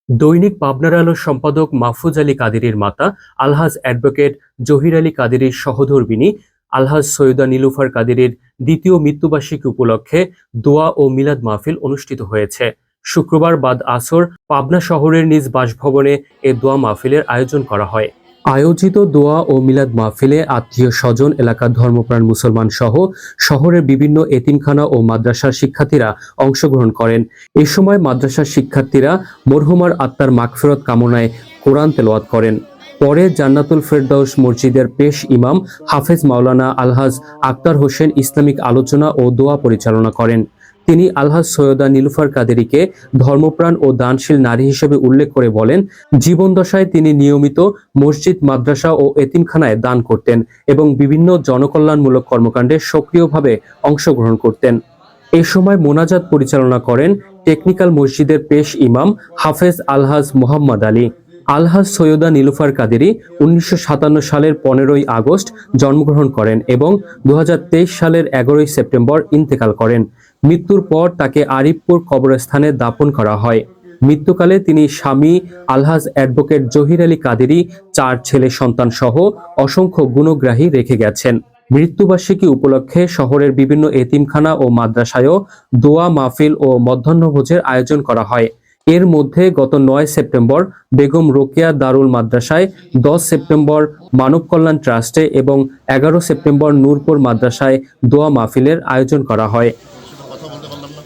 দৈনিক পাবনার আলোর সম্পাদক মাহফুজ আলী কাদেরীর মাতা আলহাজ অ্যাডভোকেট জহির আলী কাদেরীর সহধর্মিণী আলহাজ সৈয়দা নীলুফার কাদেরীর দ্বিতীয় মৃত্যুবার্ষিকী উপলক্ষে দোয়া ও মিলাদ মাহফিল অনুষ্ঠিত হয়েছে। শুক্রবার বাদ আসর পাবনা শহরের নিজ বাসভবনে এ দোয়া মাহফিলের আয়োজন করা হয়। আয়োজিত দোয়া ও মিলাদ মাহফিলে আত্মীয় স্বজন, এলাকার ধর্মপ্রাণ মুসলমান সহ শহরের বিভিন্ন এতিমখানা ও মাদ্রাসার শিক্ষার্থীরা অংশগ্রহণ করেন। এ সময় মাদ্রাসার শিক্ষার্থীরা মরহুমার আত্মার মাগফিরাত কামনায় কোরআন তেলাওয়াত করেন। পরে জান্নাতুল ফেরদাউস মসজিদের পেশ ইমাম হাফেজ মাওলানা আলহাজ আক্তার হোসেন ইসলামিক আলোচনা ও দোয়া পরিচালনা করেন। তিনি আলহাজ সৈয়দা নীলুফার কাদেরীকে ধর্মপ্রাণ ও দানশীল নারী হিসেবে উল্লেখ করে বলেন, জীবনদশায় তিনি নিয়মিত মসজিদ, মাদ্রাসা ও এতিমখানায় দান করতেন এবং বিভিন্ন জনকল্যাণমূলক কর্মকাণ্ডে সক্রিয়ভাবে অংশগ্রহণ করতেন। এ সময় মোনাজাত পরিচালনা করেন টেকনিক্যাল মসজিদের পেশ ইমাম হাফেজ আলহাজ মোহাম্মদ আলী। আলহাজ সৈয়দা নীলুফার কাদেরী 1957 সালের 15ই আগস্ট জন্মগ্রহণ করেন এবং 2023 সালের 11ই সেপ্টেম্বর ইন্তেকাল করেন। মৃত্যুর পর তাকে আরিফপুর কবরস্থানে দাফন করা হয়। মৃত্যুকালে তিনি স্বামী আলহাজ অ্যাডভোকেট জহির আলী কাদেরী 4 ছেলে সন্তান সহ অসংখ্য গুণগ্রাহী রেখে গেছেন। মৃত্যুবার্ষিকী উপলক্ষে শহরের বিভিন্ন এতিমখানা ও মাদ্রাসায়ও দোয়া মাহফিল ও মধ্যাহ্নভোজের আয়োজন করা হয়। এর মধ্যে গত 9 সেপ্টেম্বর বেগম রোকেয়া দারুল মাদ্রাসায়, 10 সেপ্টেম্বর মানব কল্যাণ ট্রাস্টে এবং 11 সেপ্টেম্বর নূরপুর মাদ্রাসায় দোয়া মাহফিলের আয়োজন করা হয়। কথা বলতে পারলাম না।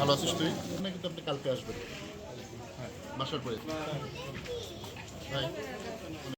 ভালো আছিস তুই?